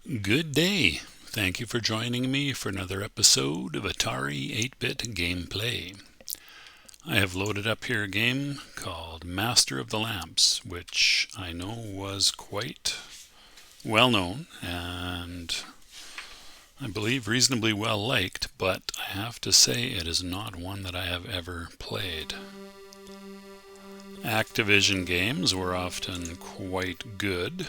Good day. Thank you for joining me for another episode of Atari 8-Bit Gameplay. I have loaded up here a game called Master of the Lamps, which I know was quite well known and I believe reasonably well liked, but I have to say it is not one that I have ever played. Activision games were often quite good.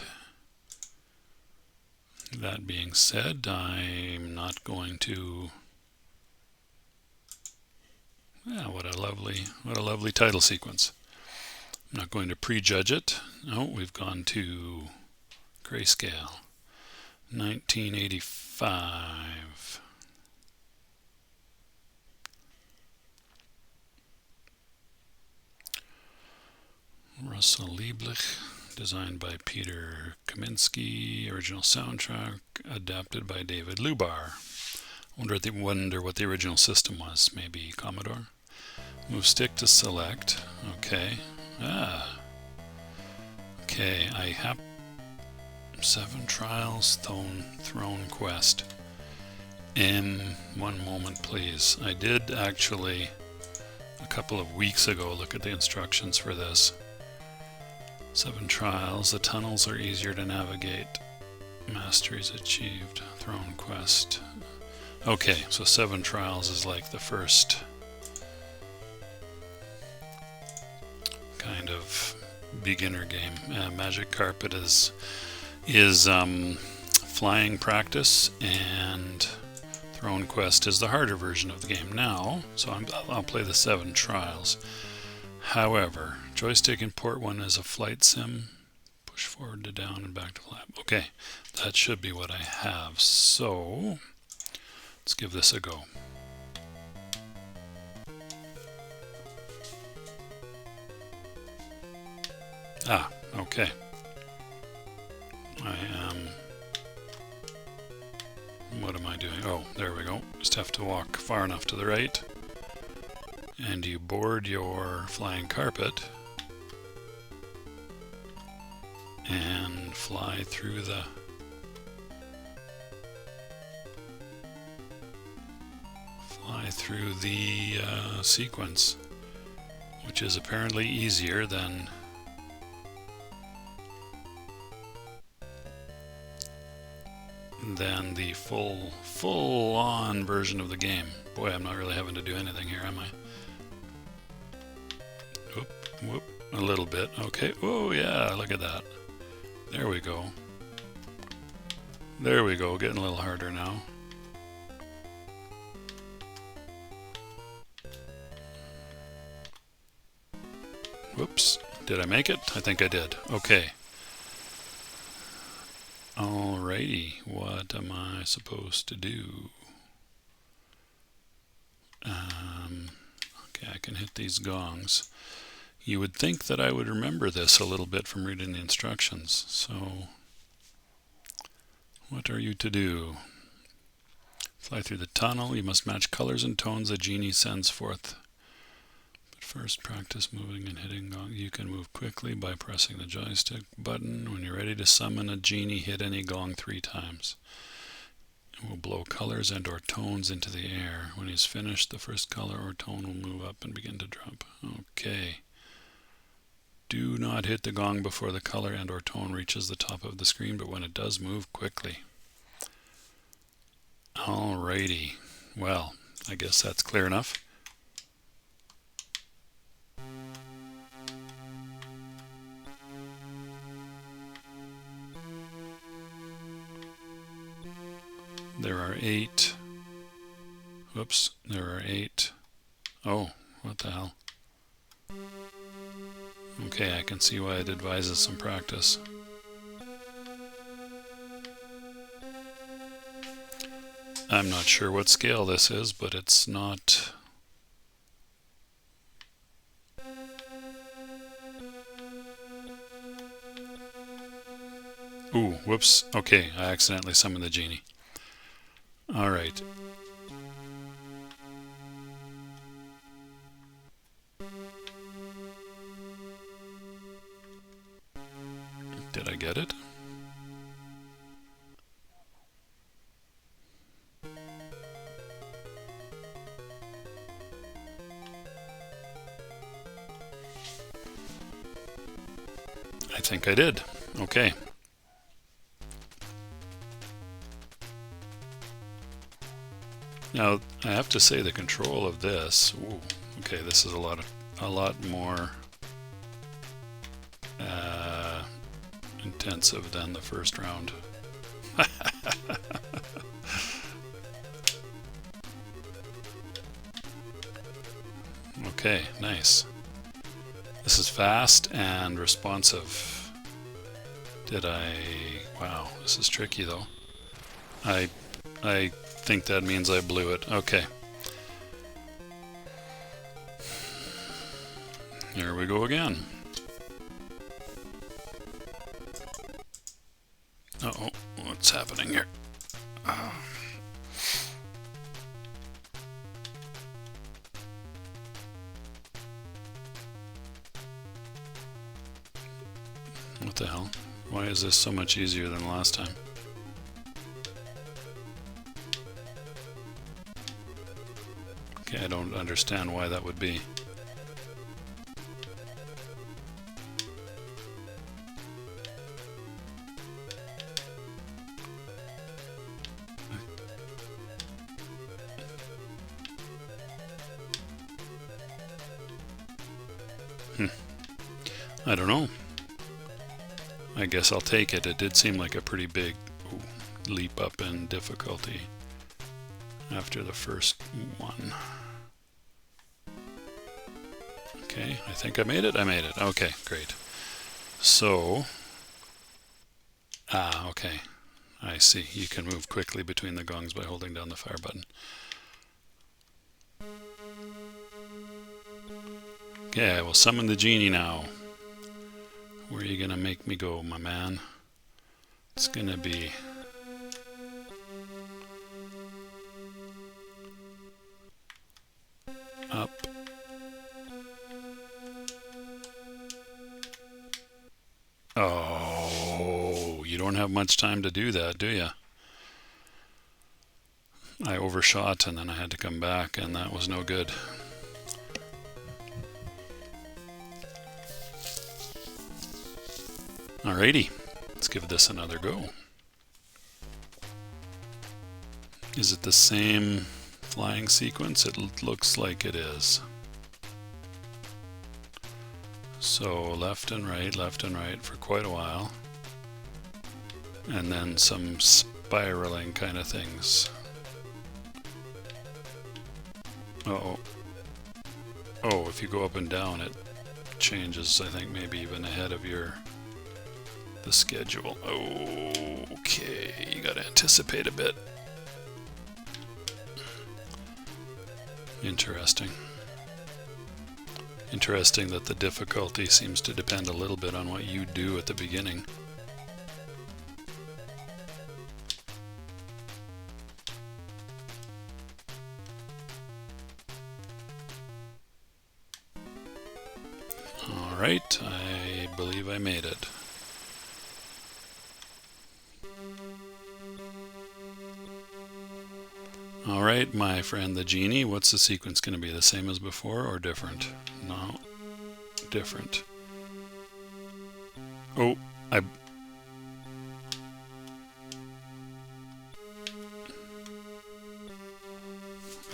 That being said, I'm not going to... what a lovely title sequence. I'm not going to prejudge it. No, we've gone to grayscale. 1985. Russell Lieblich, designed by Peter Kaminsky, original soundtrack adapted by David Lubar. Wonder what the original system was. Maybe Commodore. Move stick to select. Okay. Okay, I have 7 trials, throne quest. One moment please. I did actually a couple of weeks ago look at the instructions for this. 7 trials, the tunnels are easier to navigate. Masteries achieved, throne quest. Okay, so 7 trials is like the first kind of beginner game. Magic Carpet is flying practice, and Throne Quest is the harder version of the game now, so I'll play the 7 trials. However, joystick in port 1 is a flight sim. Push forward to down and back to flap. Okay, that should be what I have. So, let's give this a go. Okay. What am I doing? Oh, there we go. Just have to walk far enough to the right. And you board your flying carpet and fly through the sequence, which is apparently easier than the full-on version of the game. Boy, I'm not really having to do anything here, am I? Whoop, a little bit. Okay. Oh yeah, look at that. There we go. There we go. Getting a little harder now. Whoops. Did I make it? I think I did. Okay. Alrighty. What am I supposed to do? Okay, I can hit these gongs. You would think that I would remember this a little bit from reading the instructions. So, what are you to do? Fly through the tunnel. You must match colors and tones the genie sends forth. But first, practice moving and hitting gong. You can move quickly by pressing the joystick button. When you're ready to summon a genie, hit any gong 3 times. It will blow colors and or tones into the air. When he's finished, the first color or tone will move up and begin to drop. Okay. Do not hit the gong before the color and or tone reaches the top of the screen, but when it does, move quickly. Alrighty. Well, I guess that's clear enough. There are 8. Whoops, there are 8. Oh, what the hell? Okay, I can see why it advises some practice. I'm not sure what scale this is, but it's not... Ooh, whoops. Okay, I accidentally summoned the genie. Alright. Did I get it? I think I did. Okay. Now I have to say the control of this. Ooh, okay, this is a lot more intensive than the first round. Okay, nice. This is fast and responsive. Wow, this is tricky though. I think that means I blew it. Okay. Here we go again. Uh-oh, what's happening here? What the hell? Why is this so much easier than last time? Okay, I don't understand why that would be. I don't know. I guess I'll take it. It did seem like a pretty big leap up in difficulty after the first one. Okay, I think I made it. I made it. Okay, great. So, okay. I see. You can move quickly between the gongs by holding down the fire button. Okay, I will summon the genie now. Where are you gonna make me go, my man? It's gonna be... up. Oh, you don't have much time to do that, do you? I overshot and then I had to come back, and that was no good. Alrighty, let's give this another go. Is it the same flying sequence? It looks like it is. So left and right for quite a while. And then some spiraling kind of things. Uh-oh. Oh, if you go up and down, it changes, I think, maybe even ahead of the schedule. Okay, you gotta anticipate a bit. Interesting. Interesting that the difficulty seems to depend a little bit on what you do at the beginning. Alright, I believe I made it. Alright, my friend the genie, what's the sequence going to be? The same as before or different? No, different. Oh, I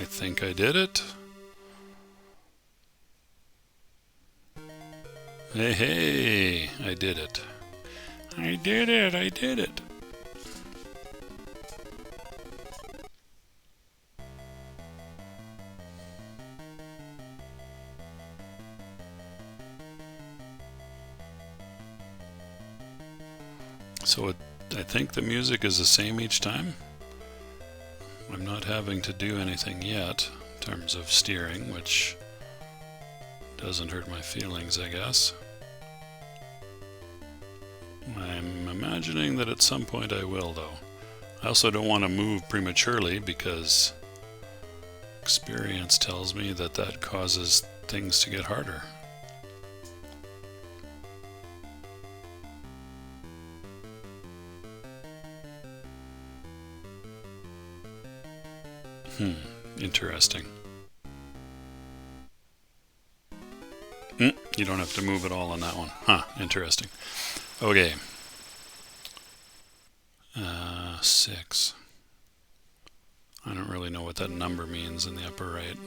think I did it. Hey, I did it. I did it. So I think the music is the same each time. I'm not having to do anything yet in terms of steering, which doesn't hurt my feelings, I guess. I'm imagining that at some point I will, though. I also don't want to move prematurely because experience tells me that that causes things to get harder. Interesting. You don't have to move at all on that one. Huh, interesting. Okay. 6. I don't really know what that number means in the upper right.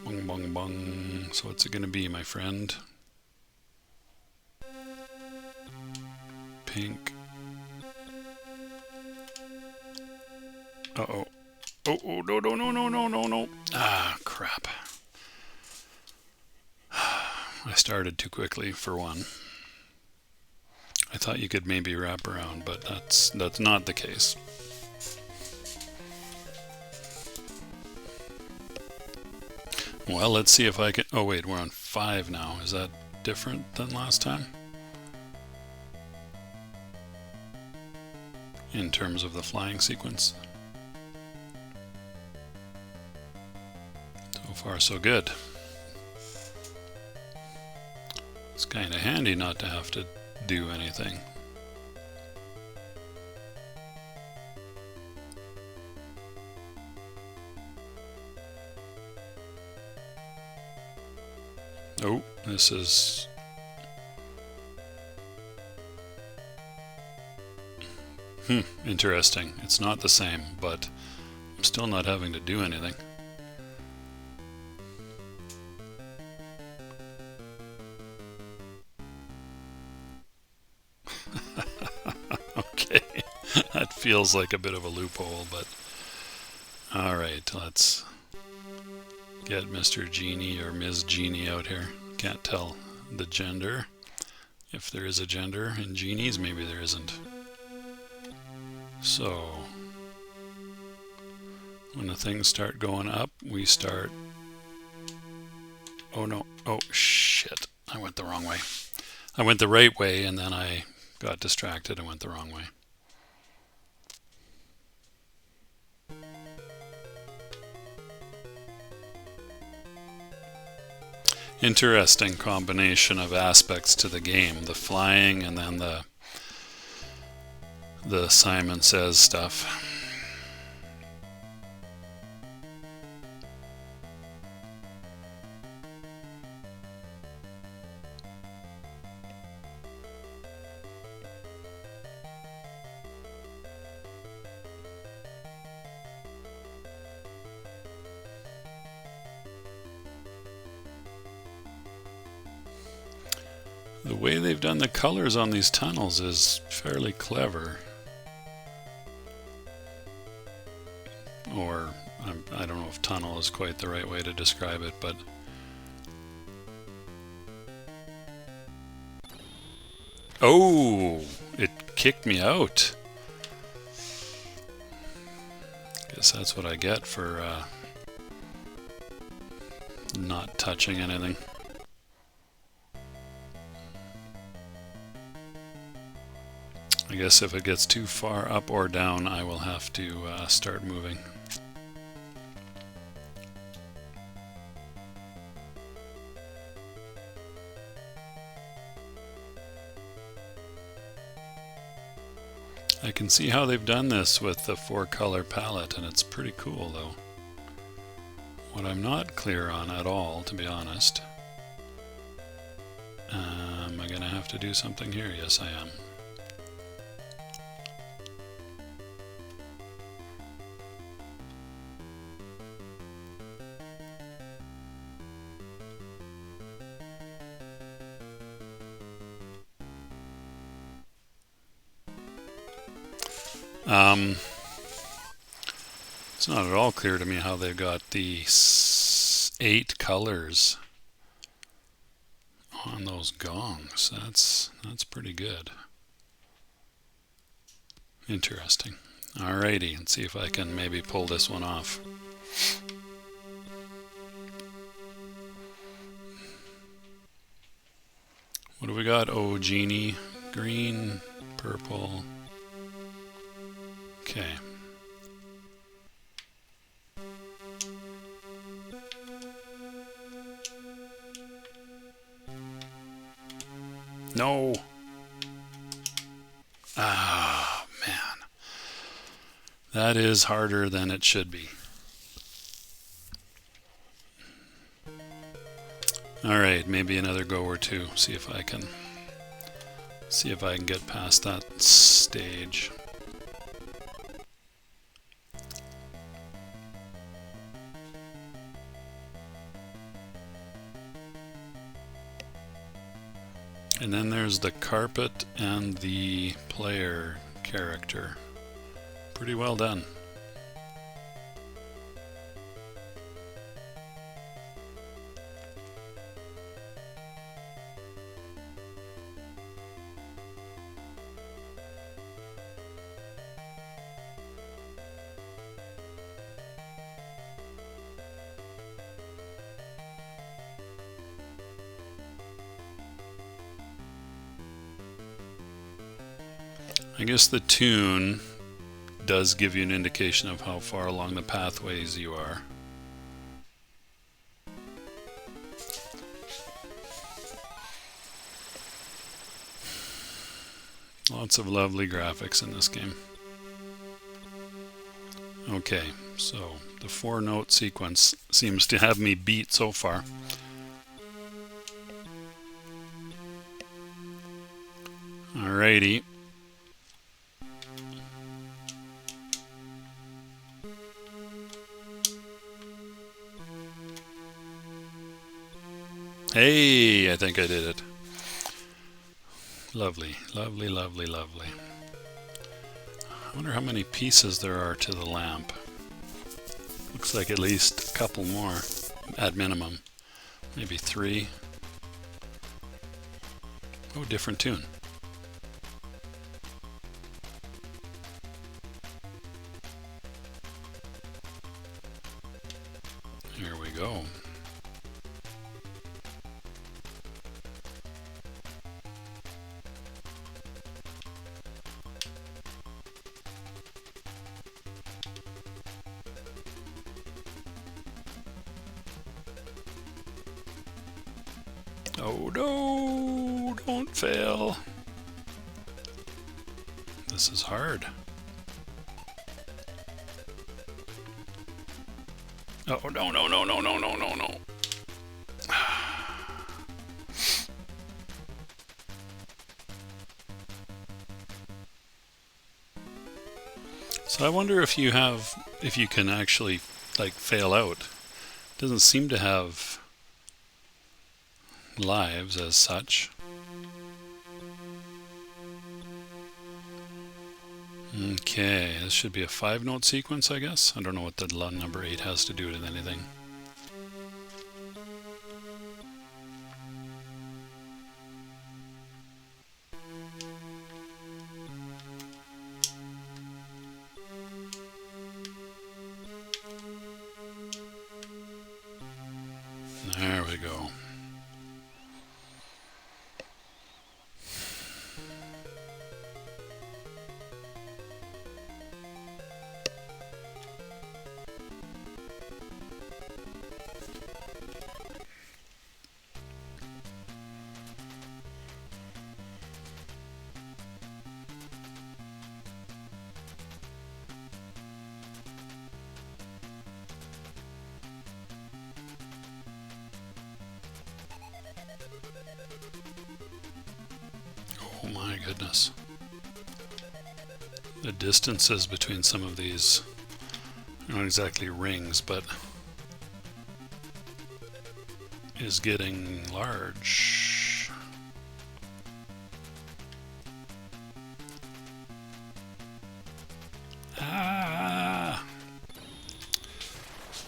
Bung, bung, bung. So what's it going to be, my friend? Pink. Uh-oh. Oh, no, no, no, no, no, no, no. Ah, crap. I started too quickly, for one. I thought you could maybe wrap around, but that's not the case. Well, let's see if I can... Oh, wait, we're on 5 now. Is that different than last time? In terms of the flying sequence? So far, so good. It's kind of handy not to have to do anything. Oh, this is... interesting. It's not the same, but I'm still not having to do anything. Okay, that feels like a bit of a loophole, but alright, let's get Mr. Genie or Ms. Genie out here. Can't tell the gender. If there is a gender in genies, maybe there isn't. So, when the things start going up, we start... Oh no, oh shit, I went the wrong way. I went the right way and then I got distracted and went the wrong way. Interesting combination of aspects to the game. The flying and then the Simon Says stuff. The way they've done the colors on these tunnels is fairly clever. Or, I don't know if tunnel is quite the right way to describe it, but... Oh! It kicked me out! Guess that's what I get for not touching anything. I guess if it gets too far up or down, I will have to start moving. I can see how they've done this with the 4-color palette, and it's pretty cool though. What I'm not clear on at all, to be honest. Am I going to have to do something here? Yes, I am. It's not at all clear to me how they've got the 8 colors on those gongs. That's pretty good. Interesting. Alrighty, let's see if I can maybe pull this one off. What do we got? Oh, Genie. Green, purple. Okay. No. Ah, man. That is harder than it should be. Alright, maybe another go or two. See if I can See if I can get past that stage. And then there's the carpet and the player character. Pretty well done. I guess the tune does give you an indication of how far along the pathways you are. Lots of lovely graphics in this game. Okay, so the 4-note sequence seems to have me beat so far. Alrighty. Hey, I think I did it. Lovely, lovely, lovely, lovely. I wonder how many pieces there are to the lamp. Looks like at least a couple more, at minimum. Maybe 3. Oh, different tune. Here we go. Oh no, don't fail. This is hard. Oh no, no, no, no, no, no, no, no. So I wonder if you can actually like fail out. Doesn't seem to have lives as such. Okay, this should be a 5-note sequence, I guess. I don't know what the number 8 has to do with anything. There we go. Oh my goodness. The distances between some of these are not exactly rings, but is getting large. Ah!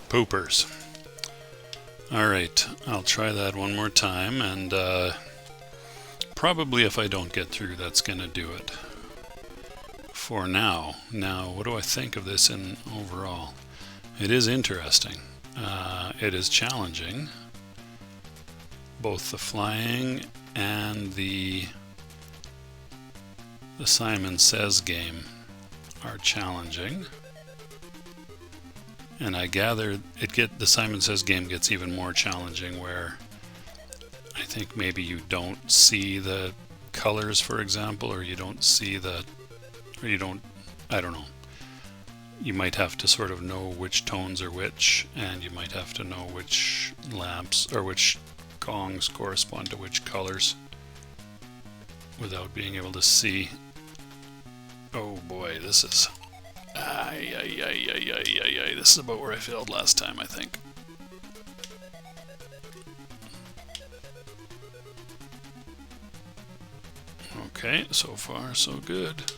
Poopers. Alright, I'll try that one more time, and probably if I don't get through, that's going to do it for now. Now, what do I think of this in overall? It is interesting. It is challenging. Both the flying and the Simon Says game are challenging. And I gather the Simon Says game gets even more challenging, where I think maybe you don't see the colors, for example, or you don't see I don't know. You might have to sort of know which tones are which, and you might have to know which lamps or which gongs correspond to which colors. without being able to see. Oh boy, this is... This is about where I failed last time, I think. Okay, so far so good.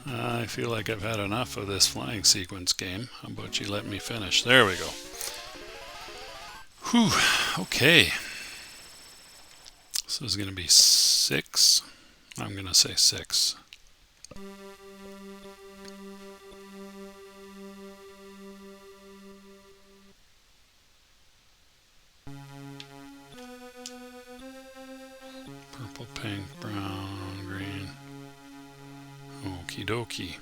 I feel like I've had enough of this flying sequence game. How about you let me finish? There we go. Whew, okay. So this is going to be 6. I'm going to say 6. Purple, pink, brown, green. Okie dokie.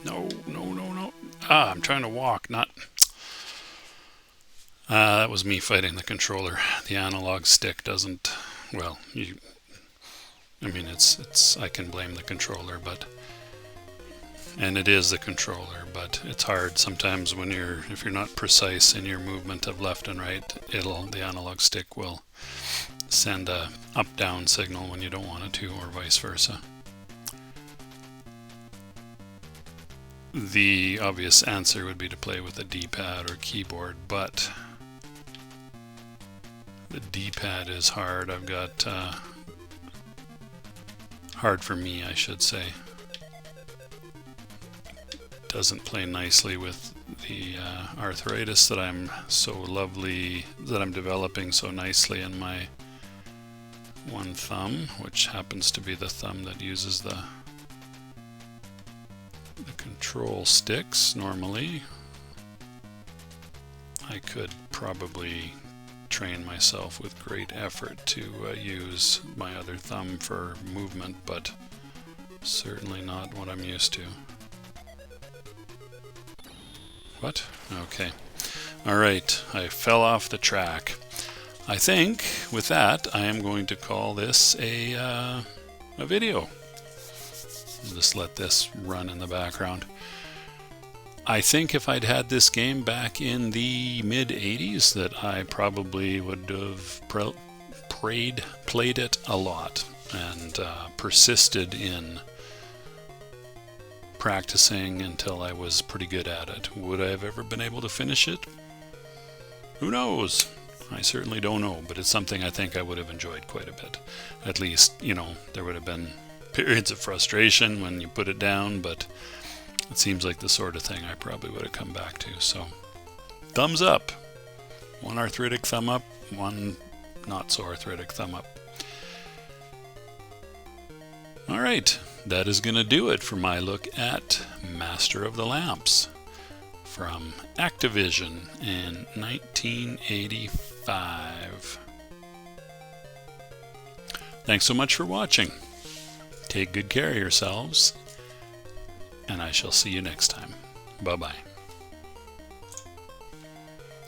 No. I'm trying to walk, not... that was me fighting the controller. The analog stick doesn't... Well, I mean, it's... I can blame the controller, but... And it is the controller, but it's hard sometimes when if you're not precise in your movement of left and right, the analog stick will send a up-down signal when you don't want it to, or vice versa. The obvious answer would be to play with a D-pad or keyboard, but the D-pad is hard. I've got hard for me, I should say. Doesn't play nicely with the arthritis that I'm developing so nicely in my one thumb, which happens to be the thumb that uses the control sticks normally. I could probably train myself with great effort to use my other thumb for movement, but certainly not what I'm used to. What? Okay. Alright, I fell off the track. I think with that I am going to call this a video. Just let this run in the background. I think if I'd had this game back in the mid-80s that I probably would have played it a lot and persisted in practicing until I was pretty good at it. Would I have ever been able to finish it? Who knows? I certainly don't know, but it's something I think I would have enjoyed quite a bit. At least, there would have been periods of frustration when you put it down, but it seems like the sort of thing I probably would have come back to. So, thumbs up. One arthritic thumb up, one not so arthritic thumb up. Alright, that is going to do it for my look at Master of the Lamps from Activision in 1985. Thanks so much for watching. Take good care of yourselves, and I shall see you next time. Bye-bye.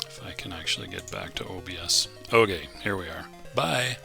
If I can actually get back to OBS. Okay, here we are. Bye.